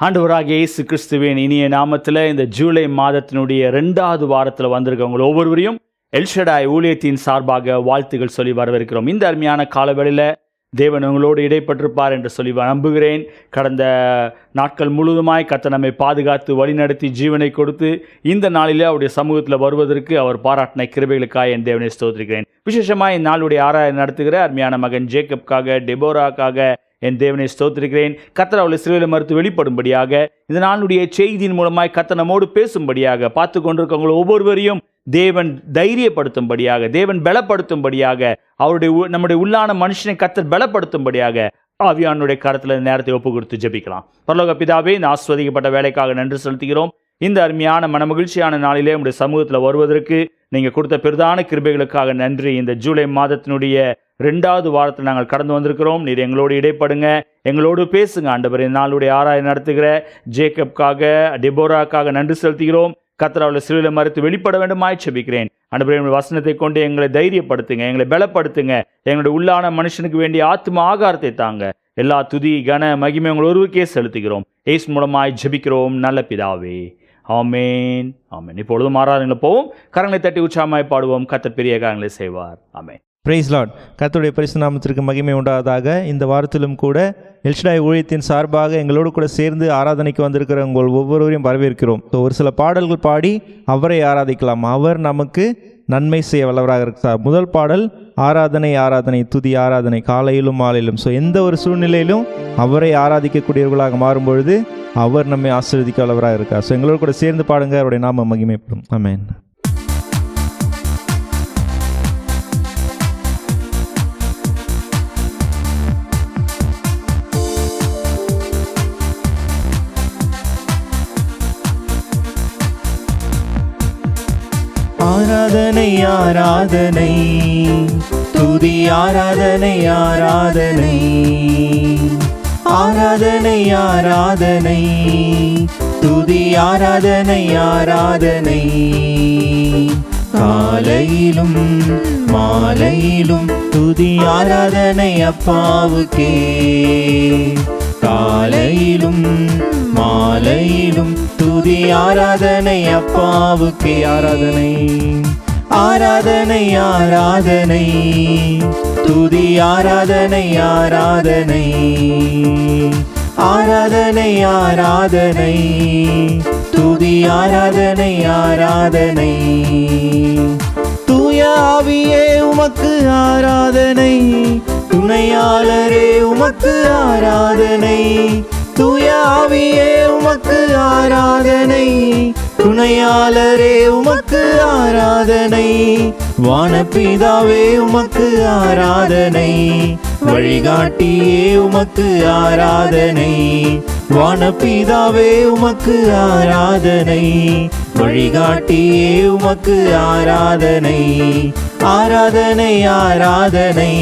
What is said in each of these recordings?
ஆண்டவராகிய இயேசு கிறிஸ்துவின் இனிய நாமத்தில் இந்த ஜூலை மாதத்தினுடைய 2வது வாரத்தில் வந்திருக்கவங்க ஒவ்வொருவரையும் எல்ஷடாய் ஊழியத்தின் சார்பாக வாழ்த்துகள் சொல்லி வரவேற்கிறோம். இந்த அருமையான காலவெளியில் தேவன் உங்களோடு இடைப்பட்டிருப்பார் என்று சொல்லி நம்புகிறேன். கடந்த நாட்கள் முழுவதுமாய் கர்த்தர் நம்மை பாதுகாத்து வழிநடத்தி ஜீவனை கொடுத்து இந்த நாளிலே அவருடைய சமூகத்தில் வருவதற்கு அவர் பாராட்டின கிருபைகளுக்காக என் தேவனை ஸ்தோத்திரிக்கிறேன். விசேஷமாக இந்நாளுடைய ஆராய்ச்சி நடத்துகிற அருமையான மகன் ஜேக்கப்காக, டெபோராக்காக என் தேவனை ஸ்தோத்திரிக்கிறேன். கர்த்தர் அவளை சிலுவையில் மறுத்து வெளிப்படும்படியாக இந்த நாளுடைய செய்தியின் மூலமாய் கர்த்தர் நம்மோடு பேசும்படியாக பார்த்து கொண்டிருக்கவங்க ஒவ்வொருவரையும் தேவன் தைரியப்படுத்தும்படியாக, தேவன் பலப்படுத்தும்படியாக, நம்முடைய உள்ளான மனுஷனை கர்த்தர் பலப்படுத்தும்படியாக ஆவியானுடைய கரத்தில் நேரத்தை ஒப்பு கொடுத்து ஜெபிக்கலாம். பரலோக பிதாவே, இந்த ஆஸ்வதிக்கப்பட்ட வேலைக்காக நன்றி செலுத்துகிறோம். இந்த அருமையான மனமகிழ்ச்சியான நாளிலே உங்களுடைய சமூகத்தில் வருவதற்கு நீங்கள் கொடுத்த பெரிதான கிருபைகளுக்காக நன்றி. இந்த ஜூலை மாதத்தினுடைய 2வது வாரத்தில் நாங்கள் கடந்து வந்திருக்கிறோம். நீர் எங்களோடு இடைப்படுங்க, எங்களோடு பேசுங்க ஆண்டவரே. நாளுடைய ஆராய்ச்சி நடத்துகிற ஜேக்கப்காக, டெபோராக்காக நன்றி செலுத்துகிறோம். கர்த்தர் அவளை சிலுவையில் மறுத்து வெளிப்பட வேண்டுமாய் ஜெபிக்கிறேன். ஆண்டவரே, உங்கள் வசனத்தை கொண்டு எங்களை தைரியப்படுத்துங்க, எங்களை பலப்படுத்துங்க. எங்களுடைய உள்ளான மனுஷனுக்கு வேண்டிய ஆத்ம ஆகாரத்தை தாங்க. எல்லா துதி கன மகிமை உங்கள் ஒருவருக்கே செலுத்துகிறோம். இயேசு மூலமாய் ஜெபிக்கிறோம் நல்ல பிதாவே, ஆமேன் ஆமேன். இப்பொழுதும் ஆராதனையில போவோம். கரங்களை தட்டி உற்சாகமாய் பாடுவோம். கர்த்தர் பெரிய காரியங்களை செய்வார். ஆமேன். Praise Lord. கர்த்தருடைய பரிசுத்த நாமத்திற்கு மகிமை உண்டாவதாக. இந்த வாரத்திலும் கூட எல்ஷடாய் ஊழியத்தின் சார்பாக எங்களோடு கூட சேர்ந்து ஆராதனைக்கு வந்திருக்கிற உங்கள் ஒவ்வொருவரையும் வரவேற்கிறோம். ஒரு சில பாடல்கள் பாடி அவரை ஆராதிக்கலாம். அவர் நமக்கு நன்மை செய்ய வல்லவராக இருக்கிறார். முதல் பாடல் ஆராதனை ஆராதனை துதி ஆராதனை காலையிலும் மாலையிலும். எந்த ஒரு சூழ்நிலையிலும் அவரை ஆராதிக்கக்கூடியவர்களாக மாறும்பொழுது அவர் நம்மை ஆசீர்வதிக்க வல்லவராக இருக்கார். எங்களோடு கூட சேர்ந்து பாடுங்க, அவருடைய நாம மகிமைப்படும். ஆமென். ஆராதனை ஆராதனை துதி ஆராதனை ஆராதனை ஆராதனை ஆராதனை துதி ஆராதனை ஆராதனை காலையிலும் மாலையிலும் துதி ஆராதனை அப்பாவுக்கே. காலையிலும் மாலையிலும் துதி ஆராதனை அப்பாவுக்கே. ஆராதனை ஆராதனை ஆராதனை துதி ஆராதனை ஆராதனை ஆராதனை ஆராதனை துதி ஆராதனை ஆராதனை. தூய ஆவியே உமக்கு ஆராதனை, துணையாளரே உமக்கு ஆராதனை. தூய ஆவியே உமக்கு ஆராதனை, துணையாளரே உமக்கு ஆராதனை. வானபிதாவே உமக்கு ஆராதனை, வழிகாட்டியே உமக்கு ஆராதனை. வானபிதாவே உமக்கு ஆராதனை, வழிகாட்டியே உமக்கு ஆராதனை. ஆராதனை ஆராதனை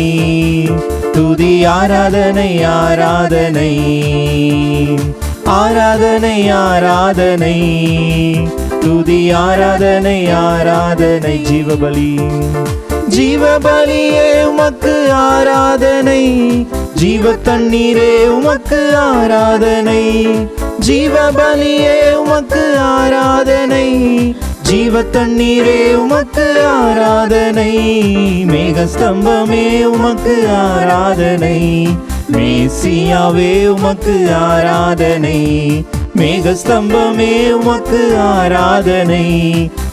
துதி ஆராதனை ஆராதனை ஆராதனை ஆராதனை துதி ஆராதனை ஆராதனை. ஜீவபலி ஜீவபலியே உமக்கு ஆராதனை, ஜீவ தண்ணீரே உமக்கு ஆராதனை. ஜீவபலியே உமக்கு ஆராதனை, ஜீவ தண்ணீரே உமக்கு ஆராதனை. மேகஸ்தம்பமே உமக்கு ஆராதனை, மேசியாவே உமக்கு ஆராதனை. மேகஸ்தம்பமே உமக்கு ஆராதனை,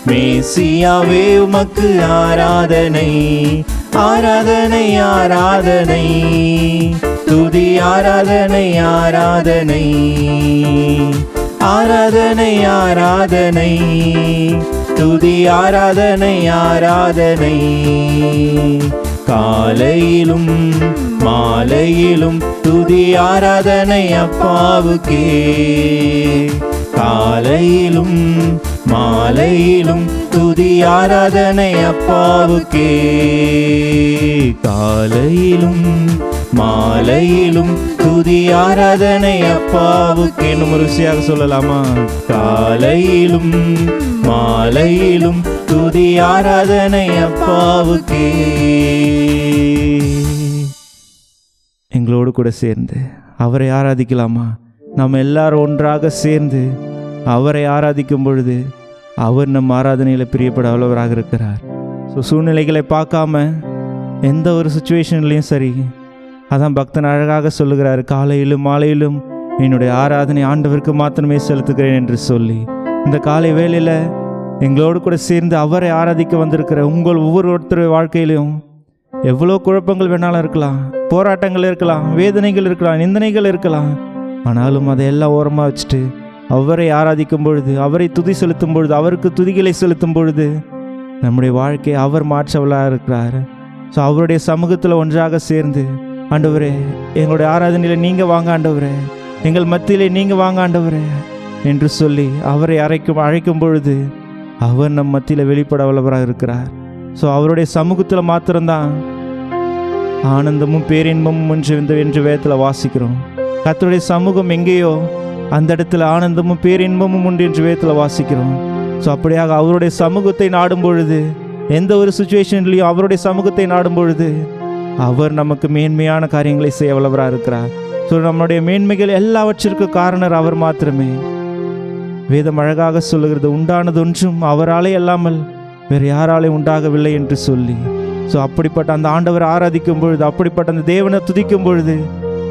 மேசியாவே உமக்கு ஆராதனை. ஆராதனை ஆராதனை துதி ஆராதனை ஆராதனை ஆராதனை ஆராதனை துதி ஆராதனை ஆராதனை. காலையிலும் மாலையிலும் துதி ஆராதனை அப்பாவுக்கே. காலையிலும் மாலையிலும் துதி ஆராதனை அப்பாவுக்கே. காலையிலும் மாலையிலும் துதி ஆராதனை அப்பாவுக்கே. இன்னும் ருசியாக சொல்லலாமா? காலையிலும் மாலையிலும் துதி ஆராதனை அப்பாவுக்கே. எங்களோடு கூட சேர்ந்து அவரை ஆராதிக்கலாமா? நம்ம எல்லாரும் ஒன்றாக சேர்ந்து அவரை ஆராதிக்கும் பொழுது அவர் நம் ஆராதனையில் பிரியப்பட அவ்வளவராக இருக்கிறார். ஸோ சூழ்நிலைகளை பார்க்காம எந்த ஒரு சுச்சுவேஷன்லேயும் சரி, அதான் பக்தன் அழகாக சொல்லுகிறார், காலையிலும் மாலையிலும் என்னுடைய ஆராதனை ஆண்டவருக்கு மாத்திரமே செலுத்துகிறேன் என்று சொல்லி. இந்த காலை வேளையில் எங்களோடு கூட சேர்ந்து அவரை ஆராதிக்க வந்திருக்கிற உங்கள் ஒவ்வொருத்தருடைய வாழ்க்கையிலும் எவ்வளோ குழப்பங்கள் வேணாலும் இருக்கலாம், போராட்டங்கள் இருக்கலாம், வேதனைகள் இருக்கலாம், நிந்தனைகள் இருக்கலாம். ஆனாலும் அதையெல்லாம் ஓரமாக வச்சுட்டு அவரை ஆராதிக்கும் பொழுது, அவரை துதி செலுத்தும் பொழுது, அவருக்கு துதிகளை செலுத்தும் பொழுது நம்முடைய வாழ்க்கையை அவர் மாற்றவளாக இருக்கிறார். ஸோ அவருடைய சமூகத்தில் ஒன்றாக சேர்ந்து, ஆண்டவரே எங்களுடைய ஆராதனையில் நீங்கள் வாங்க ஆண்டவரே, எங்கள் மத்தியிலே நீங்கள் வாங்க ஆண்டவரே என்று சொல்லி அவரை அழைக்கும் பொழுது அவர் நம் மத்தியில் வெளிப்பட வல்லவராக இருக்கிறார். ஸோ அவருடைய சமூகத்தில் மாத்திரம்தான் ஆனந்தமும் பேரின்பமும் என்று வேதத்தில் வாசிக்கிறோம். கர்த்தருடைய சமூகம் எங்கேயோ அந்த இடத்துல ஆனந்தமும் பேரின்பமும் உண்டு என்று வேதத்தில் வாசிக்கிறோம். ஸோ அப்படியாக அவருடைய சமூகத்தை நாடும் பொழுது, எந்த ஒரு சுச்சுவேஷன்லையும் அவருடைய சமூகத்தை நாடும் பொழுது அவர் நமக்கு மேன்மையான காரியங்களை செய்ய வல்லவராக இருக்கிறார். ஸோ நம்முடைய மேன்மைகள் எல்லாவற்றிற்கும் காரணர் அவர் மாத்திரமே. வேதம் அழகாக சொல்லுகிறது, உண்டானது ஒன்றும் அவராலே அல்லாமல் வேறு யாராலே உண்டாகவில்லை என்று சொல்லி. ஸோ அப்படிப்பட்ட அந்த ஆண்டவர் ஆராதிக்கும் பொழுது, அப்படிப்பட்ட அந்த தேவனை துதிக்கும் பொழுது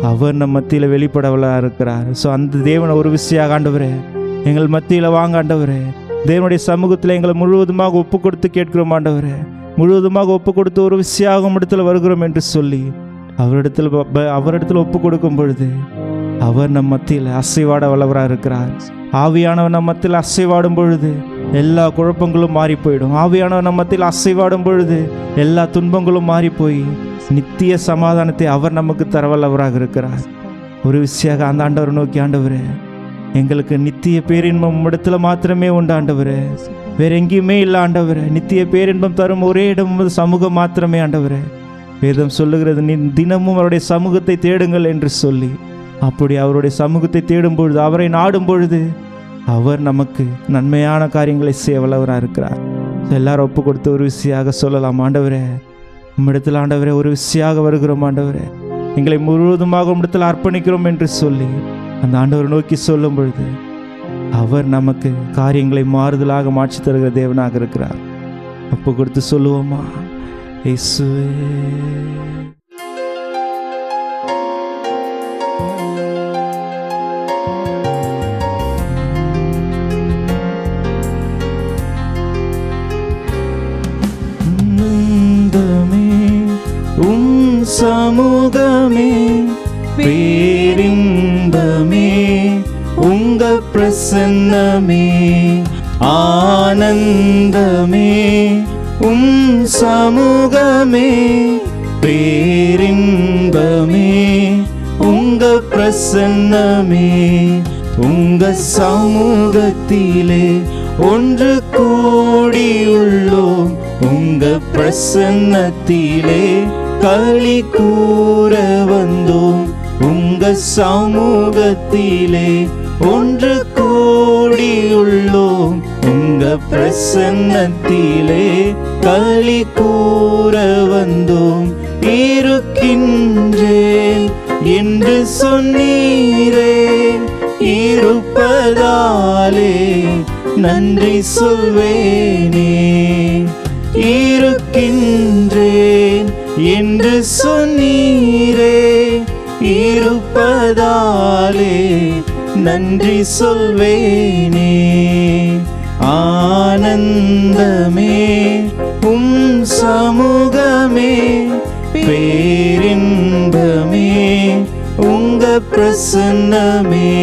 அவர் நம் மத்தியில் வெளிப்படவளாக இருக்கிறார். ஸோ அந்த தேவனை ஒரு விஷயம் ஆண்டவரே எங்கள் மத்தியில் வாங்க ஆண்டவரே, தேவனுடைய சமூகத்தில் எங்களை முழுவதுமாக ஒப்பு கொடுத்து கேட்கிறோம் ஆண்டவரே, முழுவதுமாக ஒப்பு கொடுத்து ஒரு விஷயம் இடத்துல வருகிறோம் என்று சொல்லி அவரிடத்தில் ஒப்பு கொடுக்கும் பொழுது அவர் நம் மத்தியில் அசைவாட வல்லவராக இருக்கிறார். ஆவியானவர் நம் மத்தியில் அசைவாடும் பொழுது எல்லா குழப்பங்களும் மாறி போயிடும். ஆவியானவர் நம் மத்தியில் அசைவாடும் பொழுது எல்லா துன்பங்களும் மாறி போய் நித்திய சமாதானத்தை அவர் நமக்கு தரவல்லவராக இருக்கிறார். ஒரு விஷயம் அந்த ஆண்டவரை நோக்கி, ஆண்டவரே எங்களுக்கு நித்திய பேரின்பம் இடத்துல மாத்திரமே உண்டு ஆண்டவரே, வேற எங்கேயுமே இல்லை ஆண்டவரே. நித்திய பேரின்பம் தரும் ஒரே இடம் சமூகம் மாத்திரமே ஆண்டவரே. வேதம் சொல்லுகிறது, நீ தினமும் அவருடைய சமூகத்தை தேடுங்கள் என்று சொல்லி. அப்படி அவருடைய சமூகத்தை தேடும் பொழுது, அவரை நாடும் பொழுது அவர் நமக்கு நன்மையான காரியங்களை செய்ய வல்லவராக இருக்கிறார். எல்லாரும் ஒப்பு கொடுத்து ஒரு விஷயாக சொல்லலாம், ஆண்டவரே உம்மிடத்தில் ஆண்டவரே ஒரு விஷயாக வருகிறோம் ஆண்டவரே, எங்களை முழுவதுமாக உம்மிடத்தில் அர்ப்பணிக்கிறோம் என்று சொல்லி அந்த ஆண்டவரை நோக்கி சொல்லும் பொழுது அவர் நமக்கு காரியங்களை மாறுதலாக மாற்றி தருகிற தேவனாக இருக்கிறார். ஒப்பு கொடுத்து சொல்லுவோமா, இயேசுவே சமூகமே பேரின்பமே, உங்க பிரசன்னமே ஆனந்தமே. சமூகமே பேரின்பமே, உங்க பிரசன்னமே. உங்க சமூகத்திலே ஒன்று கூடியுள்ளோம், உங்க பிரசன்னத்திலே களி கூற வந்தோம். உங்க சமூகத்திலே ஒன்று கூடியுள்ளோம், உங்க பிரசன்னத்திலே களி கூற வந்தோம். இருக்கின்றேன் என்று சொன்னீரே, இருப்பதாலே நன்றி சொல்வேனே. இருக்கின்றேன் என்று சொன்னீரே, இருப்பதாலே நன்றி சொல்வேனே. ஆனந்தமே சமூகமே பேரின்பமே, உங்க பிரசன்னமே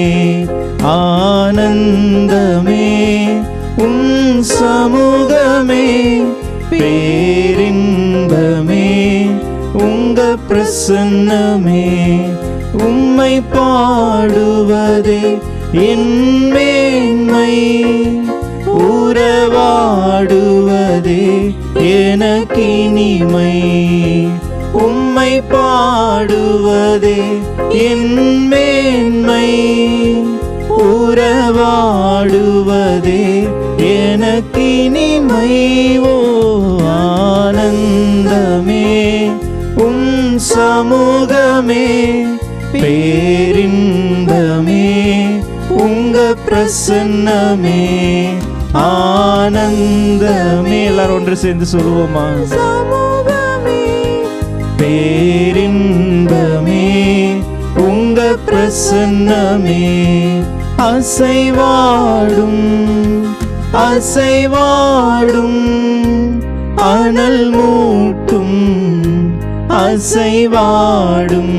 ஆனந்தமே. சமூகமே பேரின்பமே, உங்க பிரசன்னமே. உம்மை பாடுவதே என் மேன்மை, உறவாடுவதே எனக்கினிமை. உம்மை பாடுவதே என் மேன்மை, உறவாடுவதே எனக்கினிமை. ஓ ஆனந்தமே சமூகமே பேரின்பமே, பிரசன்னமே ஆனந்தமே. எல்லாரும் ஒன்று சேர்ந்து சொல்லுவோமா? பேரின்பமே உங்க பிரசன்னமே அசைவாடும் அசைவாடும் அனல் மூட்டும் அசைவாடும்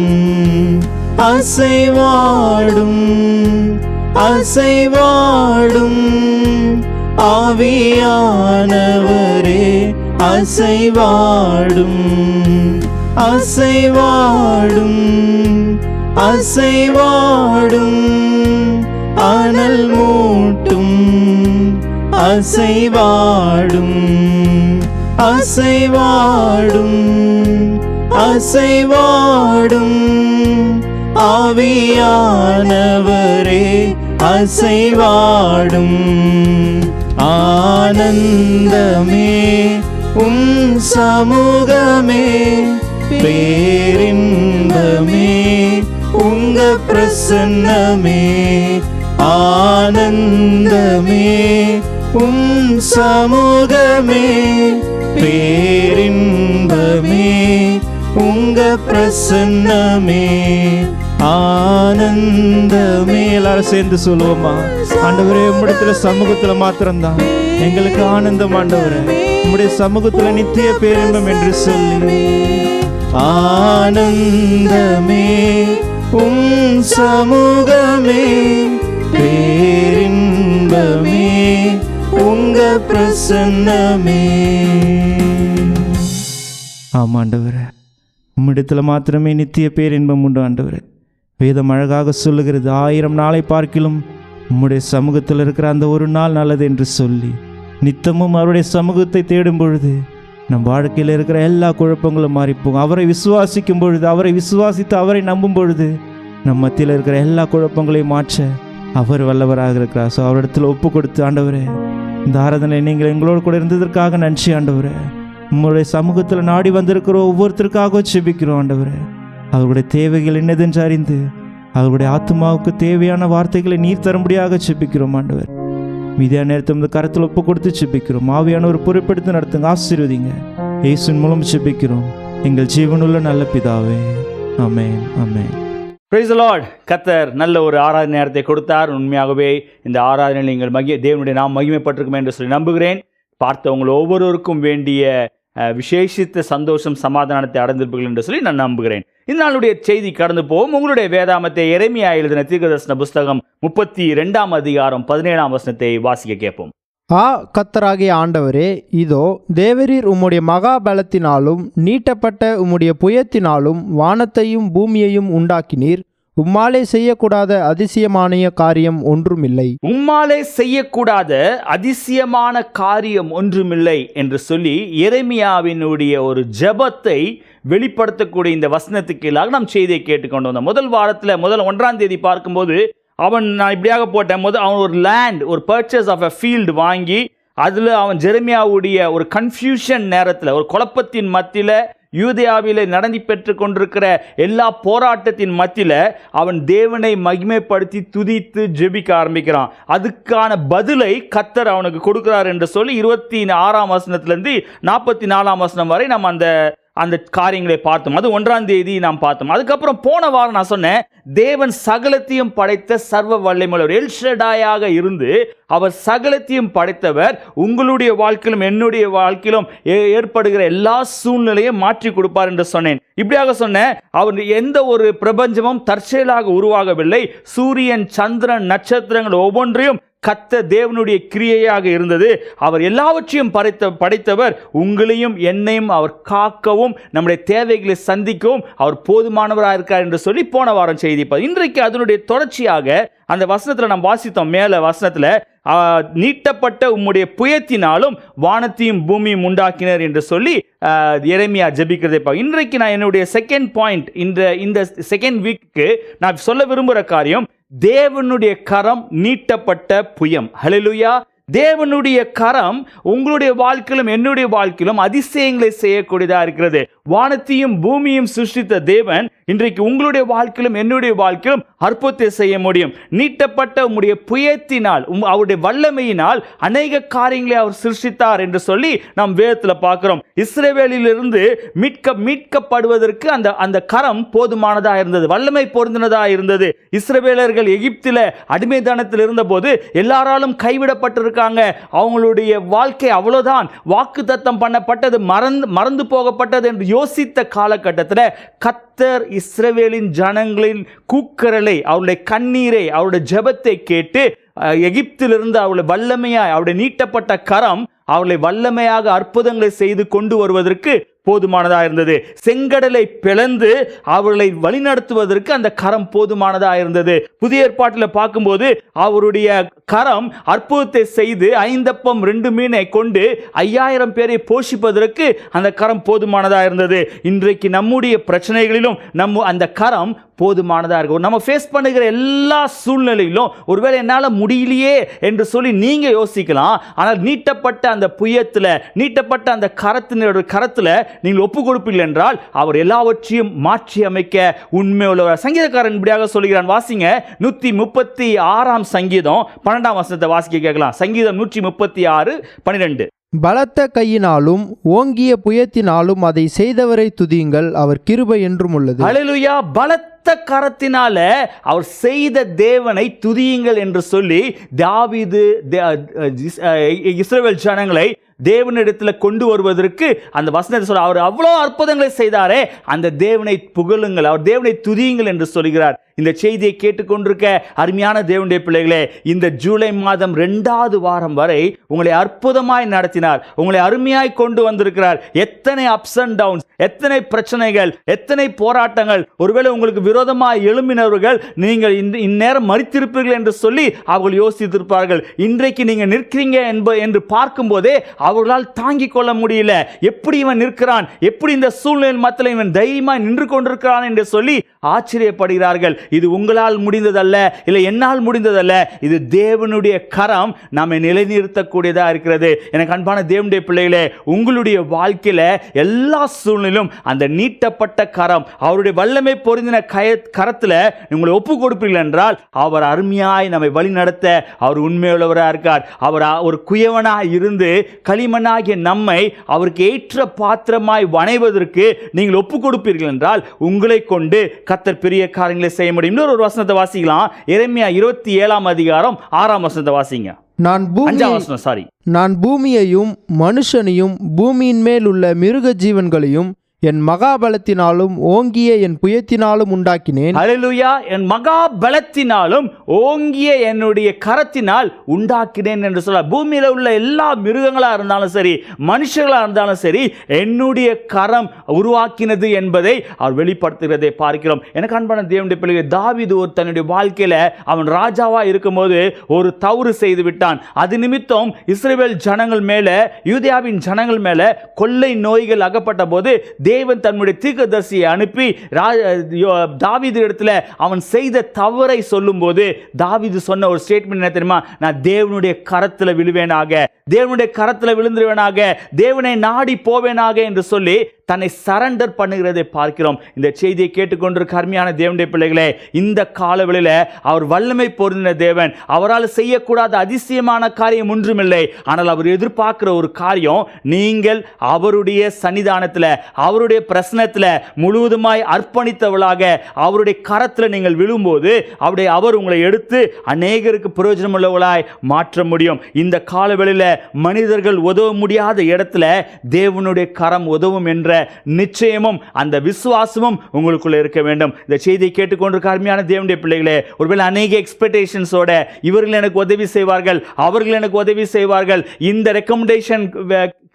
அசைவாடும் அசைவாடும் ஆவியானவரே அசைவாடும் அசைவாடும் அசைவாடும் அனல் மூட்டும் அசைவாடும் அசைவாடும் அசைவாடும் ஆவியானவரே அசைவாடும் ஆனந்தமே உம் சமூகமே பேரின்பமே உங்க பிரசன்னமே ஆனந்தமே உம் சமூகமே பேரின்பமே உங்க பிரசன்னமே ஆனந்தமே. எல்லாரும் சேர்ந்து சொல்லுவோமா? ஆண்டவரே, உம்முடைய சமூகத்துல மாத்திரம்தான் எங்களுக்கு ஆனந்தம். ஆண்டவரே, உம்முடைய சமூகத்துல நித்திய பேரின்பம் என்று சொல்லி ஆனந்தமே உம் சமூகமே பேரின்பமே உங்க பிரசன்னமே. ஆமா ஆண்டவரே, உம்மிடத்துல மாத்திரமே நித்திய பேரின்பம் உண்டு. ஆண்டவரே, வேதம் அழகாக சொல்லுகிறது, 1000 நாளை பார்க்கிலும் உம்முடைய சமூகத்தில் இருக்கிற அந்த ஒரு நாள் நல்லது என்று சொல்லி நித்தமும் அவருடைய சமூகத்தை தேடும் பொழுது நம் வாழ்க்கையில் இருக்கிற எல்லா குழப்பங்களும் மாறிப்போம். அவரை விசுவாசிக்கும் பொழுது, அவரை விசுவாசித்து அவரை நம்பும் பொழுது நம் மத்தியில் இருக்கிற எல்லா குழப்பங்களையும் மாற்ற அவர் வல்லவராக இருக்கிறார். ஸோ அவரிடத்தில் ஒப்பு கொடுத்து, ஆண்டவரே, இந்த ஆராதனை நீங்கள் எங்களோடு கூட இருந்ததற்காக நன்றி. ஆண்டவரே, உங்களுடைய சமூகத்தில் நாடி வந்திருக்கிறோம் ஒவ்வொருத்தருக்காக செபிக்கிறோம். ஆண்டவரே, அவர்களுடைய தேவைகள் என்னதென்று அறிந்து அவர்களுடைய ஆத்மாவுக்கு தேவையான வார்த்தைகளை நீர் தரும்படியாக செபிக்கிறோம். ஆண்டவர், மீதியான நேரத்தை இந்த கரத்தில் ஒப்பு கொடுத்து செபிக்கிறோம். ஆவியான ஒரு பொறுப்பெடுத்து நடத்துங்க, ஆசீர்வதிங்க. இயேசுவின் மூலம் செபிக்கிறோம் எங்கள் ஜீவனுள்ள நல்ல பிதாவே, ஆமென், ஆமென். Praise the Lord. கர்த்தர் நல்ல ஒரு ஆராதனை நேரத்தை கொடுத்தார். உண்மையாகவே இந்த ஆராதனையில் நீங்கள் தேவனுடைய நாம் மகிமைப்பட்டிருக்குமே என்று சொல்லி நம்புகிறேன். பார்த்தவங்கள் ஒவ்வொருவருக்கும் வேண்டிய விசேஷித்த சந்தோஷம் சமாதானத்தை அடைந்திருப்பீர்கள் என்று சொல்லி நான் நம்புகிறேன். இந்த நாளுடைய செய்தி கடந்து போகும். உங்களுடைய வேதாமத்தை எரேமியா எழுதின தீர்க்கதரிசன புஸ்தகம் 32 அதிகாரம் 17 வசனத்தை வாசிக்க கேட்போம். கர்த்தராகிய ஆண்டவரே, இதோ தேவரீர் உம்முடைய மகாபலத்தினாலும் நீட்டப்பட்ட உம்முடைய புயத்தினாலும் வானத்தையும் பூமியையும் உண்டாக்கினீர். உம்மாலே செய்யக்கூடாத அதிசயமான காரியம் ஒன்றுமில்லை. உம்மாலே செய்யக்கூடாத அதிசயமான காரியம் ஒன்றுமில்லை என்று சொல்லி எரேமியாவினுடைய ஒரு ஜெபத்தை வெளிப்படுத்தக்கூடிய இந்த வசனத்துக்கு கீழாக நாம் செய்தியை கேட்டுக்கொண்டு வந்தோம். முதல் வாரத்தில் 1ஆம் தேதி பார்க்கும்போது நான் இப்படியாக போட்டேன். அவன் ஒரு லேண்ட், ஒரு பர்ச்சேஸ் ஆஃப் அ ஃபீல்டு வாங்கி அதில் அவன் ஜெரமியாவுடைய ஒரு கன்ஃபியூஷன் நேரத்தில், ஒரு குழப்பத்தின் மத்தியில், யூதேயாவில் நடந்து பெற்று கொண்டிருக்கிற எல்லா போராட்டத்தின் மத்தியில் அவன் தேவனை மகிமைப்படுத்தி துதித்து ஜெபிக்க ஆரம்பிக்கிறான். அதுக்கான பதிலை கர்த்தர் அவனுக்கு கொடுக்கிறார் என்று சொல்லி 26ஆம் வசனத்திலிருந்து 44ஆம் வசனம் வரை நாம் அந்த காரியங்களை பார்த்தோம். அது 1ஆம் தேதி நாம் பார்த்தோம். அதுக்கப்புறம் போன வாரம் நான் சொன்னேன், தேவன் சகலத்தையும் படைத்த சர்வ வல்லமையுள்ளவர், எல் ஷடாயாக இருந்து அவர் சகலத்தையும் படைத்தவர். உங்களுடைய வாழ்க்கையிலும் என்னுடைய வாழ்க்கையிலும் ஏற்படுகிற எல்லா சூழ்நிலையும் மாற்றி கொடுப்பார் என்று சொன்னேன். இப்படியாக சொன்னேன், அவர் எந்த ஒரு பிரபஞ்சமும் தற்செயலாக உருவாகவில்லை. சூரியன், சந்திரன், நட்சத்திரங்கள் ஒவ்வொன்றையும் கர்த்தர் தேவனுடைய கிரியையாக இருந்தது. அவர் எல்லாவற்றையும் படைத்தவர். உங்களையும் என்னையும் அவர் காக்கவும் நம்முடைய தேவைகளை சந்திக்கவும் அவர் போதுமானவராக இருக்கார் என்று சொல்லி போன வாரம் செய்திப்பார். இன்றைக்கு அதனுடைய தொடர்ச்சியாக அந்த வசனத்தில் நாம் வாசித்தோம். மேலே வசனத்தில் நீட்டப்பட்ட உம்முடைய புயத்தினாலும் வானத்தையும் பூமியும் உண்டாக்கினர் என்று சொல்லி எரேமியா ஜெபிக்கிறதை பார்க்க. இன்றைக்கு நான் என்னுடைய செகண்ட் பாயிண்ட், இந்த செகண்ட் வீக்கு நான் சொல்ல விரும்புகிற காரியம், தேவனுடைய கரம் நீட்டப்பட்ட புயம். ஹல்லேலூயா. தேவனுடைய கரம் உங்களுடைய வாழ்க்கையிலும் என்னுடைய வாழ்க்கையிலும் அதிசயங்களை செய்யக்கூடியதாக இருக்கிறது. வானத்தையும் பூமியும் சிருஷ்டித்த தேவன் இன்றைக்கு உங்களுடைய வாழ்க்கையிலும் என்னுடைய வாழ்க்கையிலும் அற்புதத்தை செய்ய முடியும். நீட்டப்பட்ட உம்முடைய புயத்தினால் அவருடைய வல்லமையினால் அநேக காரியங்களை அவர் சிருஷ்டித்தார் என்று சொல்லி நாம் வேதத்தில் பார்க்கிறோம். இஸ்ரவேலிலிருந்து மீட்கப்படுவதற்கு அந்த கரம் போதுமானதா இருந்தது, வல்லமை பொருந்தினதா இருந்தது. இஸ்ரவேலர்கள் எகிப்தில அடிமைத்தனத்தில் இருந்தபோது எல்லாராலும் கைவிடப்பட்டிருக்காங்க. அவங்களுடைய வாழ்க்கை அவ்வளவுதான், வாக்குத்தத்தம் பண்ணப்பட்டது மறந்து போகப்பட்டது என்று யோசித்த காலகட்டத்தில் கர்த்தர் இஸ்ரவேலின் ஜனங்களின் கூக்குரலை, அவருடைய கண்ணீரை, அவருடைய ஜெபத்தை கேட்டு எகிப்திலிருந்து அவருடைய வல்லமையாய் அவருடைய நீட்டப்பட்ட கரம் அவர்களை வல்லமையாக அற்புதங்களை செய்து கொண்டு வருவதற்கு போதுமானதாக இருந்தது. செங்கடலை பிளந்து அவர்களை வழிநடத்துவதற்கு அந்த கரம் போதுமானதாக இருந்தது. புதிய ஏற்பாட்டில் பார்க்கும்போது அவருடைய கரம் அற்புதத்தை செய்து 5 அப்பம் 2 மீனை கொண்டு 5000 பேரை போஷிப்பதற்கு அந்த கரம் போதுமானதாக இருந்தது. இன்றைக்கு நம்முடைய பிரச்சனைகளிலும் அந்த கரம் போதுமானதாக இருக்கும். நம்ம ஃபேஸ் பண்ணுகிற எல்லா சூழ்நிலையிலும் ஒருவேளை என்னால் முடியலையே என்று சொல்லி நீங்க யோசிக்கலாம். ஆனால் நீட்டப்பட்ட அந்த புயத்தில், நீட்டப்பட்ட அந்த கரத்தில் நீங்கள் ஒப்பு கொடுப்பீர்கள் என்றால் அவர் எல்லாவற்றையும் மாற்றி அமைக்க உண்மை உள்ளவர். சங்கீதக்காரன் இப்படியாக சொல்கிறான். வாசிங்க 136 சங்கீதம் 12 வசனத்தை வாசிக்க கேட்கலாம். சங்கீதம் 136:12. பலத்த கையினாலும் ஓங்கிய புயத்தினாலும் அதை செய்தவரை துதியுங்கள், அவர் கிருபை என்றும் உள்ளது. ஹல்லேலூயா. பலத்த கரத்தினால அவர் செய்த தேவனை துதியுங்கள் என்று சொல்லி தாவீது இஸ்ரவேல் ஜனங்களை தேவனிடத்தில் கொண்டு வருவதற்கு அந்த வசனத்தை சொல்ல, அவர் அவ்வளோ அற்புதங்களை செய்தாரே, அந்த தேவனை புகழுங்கள், அவர் தேவனை துதியுங்கள் என்று சொல்கிறார். இந்த செய்தியை கேட்டுக்கொண்டிருக்க அருமையான தேவனுடைய பிள்ளைகளே, இந்த ஜூலை மாதம் 2வது வாரம் வரை உங்களை அற்புதமாய் நடத்தினார், உங்களை அருமையாய் கொண்டு வந்திருக்கிறார். எத்தனை அப்ஸ் அண்ட் டவுன்ஸ், எத்தனை பிரச்சனைகள், எத்தனை போராட்டங்கள், ஒருவேளை உங்களுக்கு விரோதமாய் எழும்பினவர்கள் நீங்கள் இந்நேரம் மரித்திருப்பீர்கள் என்று சொல்லி அவர்கள் யோசித்திருப்பார்கள். இன்றைக்கு நீங்க நிற்கிறீங்க என்று பார்க்கும் போதே அவர்களால் தாங்கிக் கொள்ள முடியல. எப்படி இவன் நிற்கிறான், எப்படி இந்த சூழ்நிலை மத்தியில் இவன் தைரியமாய் நின்று கொண்டிருக்கிறான் என்று சொல்லி ஆச்சரியப்படுகிறார்கள். இது உங்களால் முடிந்ததல்ல, இல்லை என்னால் முடிந்ததல்ல, இது தேவனுடைய கரம் நம்மை நிலைநிறுத்தக்கூடியதா இருக்கிறது. எனக்கு அன்பான தேவனுடைய பிள்ளைகளே, உங்களுடைய வாழ்க்கையில எல்லா சூழ்நிலையும் அந்த நீட்டப்பட்ட கரம், அவருடைய வல்லமை பொருந்தின கரத்தில் உங்களை ஒப்பு கொடுப்பீர்கள் என்றால் அவர் அருமையாய் நம்மை வழி நடத்த அவர் உண்மையுள்ளவராக இருக்கார். அவர் ஒரு குயவனாய் இருந்து களிமண்ணாகிய நம்மை அவருக்கு ஏற்ற பாத்திரமாய் வணைவதற்கு நீங்கள் ஒப்பு கொடுப்பீர்கள் என்றால் உங்களை கொண்டு கர்த்தர் பெரிய காரியங்களை செய்ய முடியும். இன்னொரு வசனத்தை வாசிக்கலாம். எரேமியா 27:6 வசனத்தை வாசிங்க. நான் பூமியையும் மனுஷனையும் பூமியின் மேல் உள்ள மிருக ஜீவன்களையும் என் மகாபலத்தினாலும் ஓங்கிய என் புயத்தினாலும் உண்டாக்கினேன். ஹல்லேலூயா. என் மகாபலத்தினாலும் ஓங்கிய என்னுடைய கரத்தினால் உண்டாக்கினேன் என்று சொல்ல, பூமியில உள்ள எல்லா மிருகங்களா இருந்தாலும் சரி, மனுஷர்களா இருந்தாலும் சரி, என்னுடைய கரம் உருவாக்கினது என்பதை அவர் வெளிப்படுத்துகிறதை பார்க்கிறோம். எனக்கு அன்பான தேவனுடைய பிள்ளைகள், தாவீது தன்னுடைய வாழ்க்கையில அவன் ராஜாவா இருக்கும்போது ஒரு தவறு செய்து விட்டான். அது நிமித்தம் இஸ்ரவேல் ஜனங்கள் மேல, யூதேயாவின் ஜனங்கள் மேல கொள்ளை நோய்கள் அகப்பட்ட போது தேவன் தன்னுடைய தீர்க்கதரிசியை அனுப்பி தாவீது இடத்துல அவன் செய்த தவறை சொல்லும் போது தாவீது சொன்ன ஒரு ஸ்டேட்மெண்ட் என்ன தெரியுமா? நான் தேவனுடைய கரத்தில் விழுவேனாக, தேவனுடைய கரத்தில் விழுந்துருவேனாக, தேவனை நாடி போவேனாக என்று சொல்லி தன்னை சரண்டர் பண்ணுகிறதை பார்க்கிறோம். இந்த செய்தியை கேட்டுக்கொண்டிருக்க அருமையான தேவனுடைய பிள்ளைகளே, இந்த காலவெளியில அவர் வல்லமை பொருந்தின தேவன். அவரால் செய்யக்கூடாத அதிசயமான காரியம் ஒன்றுமில்லை. ஆனால் அவர் எதிர்பார்க்கிற ஒரு காரியம், நீங்கள் அவருடைய சன்னிதானத்தில், அவருடைய பிரசனத்தில் முழுவதுமாய் அர்ப்பணித்தவளாக அவருடைய கரத்தில் நீங்கள் விழும்போது அவர் உங்களை எடுத்து அநேகருக்கு பிரயோஜனம் உள்ளவளாய் மாற்ற முடியும். இந்த காலவெளியில மனிதர்கள் உதவ முடியாத இடத்துல தேவனுடைய கரம் உதவும் என்ற நிச்சயமும் அந்த விசுவாசமும் உங்களுக்குள்ள இருக்க வேண்டும். இந்த செய்தியை கேட்டுக்கொண்டிருக்க அருமையான தேவனுடைய பிள்ளைகளே, ஒருவேளை அநேக எக்ஸ்பெக்டேஷன்ஸோட இவர்கள் எனக்கு உதவி செய்வார்கள், அவர்கள் எனக்கு உதவி செய்வார்கள், இந்த ரெக்கமெண்டேஷன்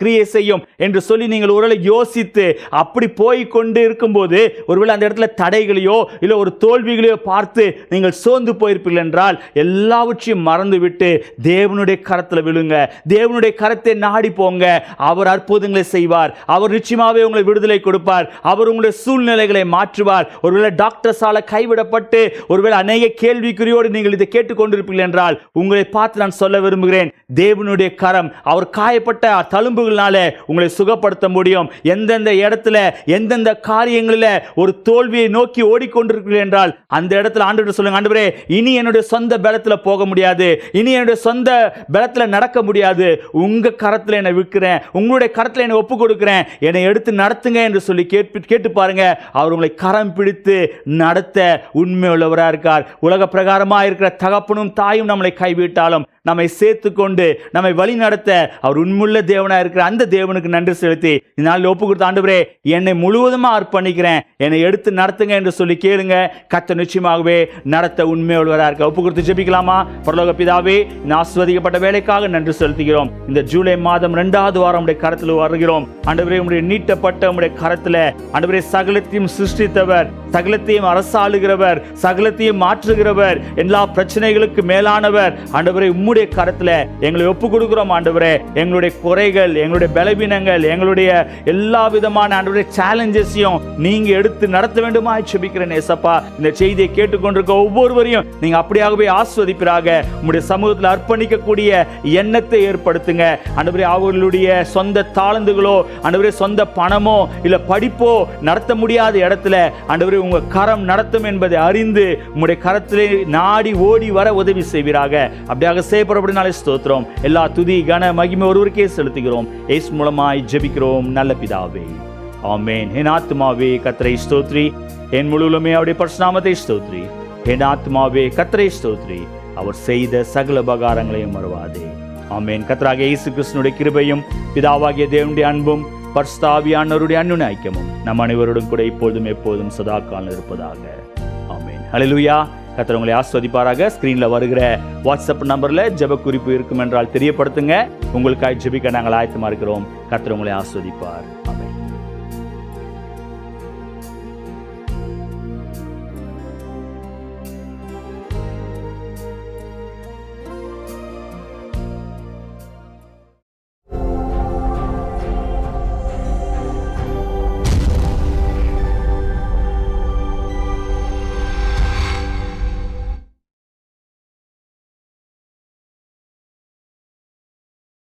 கிரியேட் செய்யும் என்று சொல்லி நீங்கள் ஒருவேளை யோசித்து அப்படி போய் கொண்டு இருக்கும்போது ஒருவேளை அந்த இடத்துல தடைகளையோ இல்லை ஒரு தோல்விகளையோ பார்த்து நீங்கள் சோர்ந்து போயிருப்பீர்கள் என்றால் எல்லாவற்றையும் மறந்து விட்டு தேவனுடைய கரத்தில் விழுங்க, தேவனுடைய கரத்தை நாடி போங்க. அவர் அற்புதங்களை செய்வார், அவர் நிச்சயமாகவே உங்களை விடுதலை கொடுப்பார், அவர் உங்களுடைய சூழ்நிலைகளை மாற்றுவார். ஒருவேளை டாக்டர்ஸால கைவிடப்பட்டு ஒருவேளை அநேக கேள்விக்குறியோடு நீங்கள் இதை கேட்டுக்கொண்டிருப்பீர்கள் என்றால் உங்களை பார்த்து நான் சொல்ல விரும்புகிறேன், தேவனுடைய கரம், அவர் காயப்பட்ட தழும்புகள் தழும்புகளால உங்களை சுகப்படுத்த முடியும். எந்தெந்த இடத்துல எந்தெந்த காரியங்களில் ஒரு தோல்வியை நோக்கி ஓடிக்கொண்டிருக்கிறீர்கள் என்றால் அந்த இடத்துல ஆண்டவரே சொல்லுங்க, ஆண்டவரே இனி என்னுடைய சொந்த பலத்தில் போக முடியாது, இனி என்னுடைய சொந்த பலத்தில் நடக்க முடியாது, உங்க கரத்தில் என்னை விற்கிறேன், உங்களுடைய கரத்தில் என்னை ஒப்பு கொடுக்கிறேன், என்னை எடுத்து நடத்துங்க என்று சொல்லி கேட்டு பாருங்க. அவர் உங்களை கரம் பிடித்து நடத்த உண்மை உள்ளவராக இருக்கார். உலக பிரகாரமாக இருக்கிற தகப்பனும் தாயும் நம்மளை கைவிட்டாலும் நம்மை சேர்த்து கொண்டு நம்மை வழி நடத்த அவர் உண்மையுள்ள தேவனாக இருக்கிற அந்த தேவனுக்கு நன்றி செலுத்தி இந்த நாளில் ஒப்பு கொடுத்த ஆண்டவரே என்னை முழுவதுமாக அர்ப்பணிக்கிறேன், என்னை எடுத்து நடத்துங்க என்று சொல்லி கேளுங்க. கர்த்தர் நிச்சயமாகவே நடத்த உண்மை உள்ளவராக இருக்க. ஒப்பு கொடுத்து ஜெபிக்கலாமா? பரலோக பிதாவே, இந்த ஆசீர்வதிக்கப்பட்ட வேலைக்காக நன்றி செலுத்துகிறோம். இந்த ஜூலை மாதம் 2வது வாரம் உடைய கரத்தில் வருகிறோம். ஆண்டவரே உடைய நீட்டப்பட்ட உடைய கரத்தில் ஆண்டவரே சகலத்தையும் சிருஷ்டித்தவர், சகலத்தையும் அரசாளுகிறவர், சகலத்தையும் மாற்றுகிறவர், எல்லா பிரச்சனைகளுக்கு மேலானவர். ஆண்டவரே உம்முடைய கரத்தில் எங்களை ஒப்பு கொடுக்கிறோம். ஆண்டவரே எங்களுடைய குறைகள், எங்களுடைய பலவீனங்கள், எங்களுடைய எல்லா விதமான ஆண்டவரே சேலஞ்சஸையும் நீங்க எடுத்து நடத்த வேண்டுமா ஜெபிக்கிறேன். ஏசப்பா, இந்த செய்தியை கேட்டுக்கொண்டிருக்க ஒவ்வொருவரையும் நீங்க அப்படியாகவே ஆசீர்வதிப்பீராக. உம்முடைய சமூகத்தில் அர்ப்பணிக்கக்கூடிய எண்ணத்தை ஏற்படுத்துங்க. ஆண்டவரே அவர்களுடைய சொந்த தாளந்துகளோ ஆண்டவரே சொந்த பணமோ இல்ல படிப்போ நடத்த முடியாத இடத்துல ஆண்டவரே உங்க கரம் நடத்தும் என்பதை அறிந்து உம்முடைய கரத்திலே நாடி ஓடி வர உதவி செய்வீராக. அப்படியாக செய்யப்படுறபடினாலே ஸ்தோத்திரம். எல்லா துதி கன மகிமை ஒருவருக்கே செலுத்துகிறோம். இயேசு மூலமாய் ஜெபிக்கிறோம் நல்ல பிதாவே, ஆமென். என் ஆத்துமாவே கர்த்தரை ஸ்தோத்ரி, என் முழுவதுமே அவருடைய பரிசுத்த நாமத்தை ஸ்தோத்ரி. என் ஆத்துமாவே கர்த்தரை ஸ்தோத்ரி, அவர் செய்த சகல உபகாரங்களையும் மறவாதே. ஆமென். கர்த்தராகிய இயேசு கிறிஸ்துவினுடைய கிருபையும் பிதாவாகிய தேவனுடைய அன்பும் பரிசுத்த ஆவியானவருடைய அன்பின் ஐக்கியமும் நம் அனைவரோடும் கூட இப்பொழுதும் எப்போதும் சதா காலம் இருப்பதாக. ஆமென். ஹல்லேலூயா. கர்த்தர் உங்களை ஆஸ்வதிப்பாராக. ஸ்கிரீன்ல வருகிற வாட்ஸ்அப் நம்பர்ல ஜெப குறிப்பு இருக்கும் என்றால் தெரியப்படுத்துங்க. உங்களுக்காக ஜெபிக்க நாங்கள் ஆயத்தமா இருக்கிறோம். கர்த்தர் உங்களை ஆஸ்வதிப்பார். ஆமென்.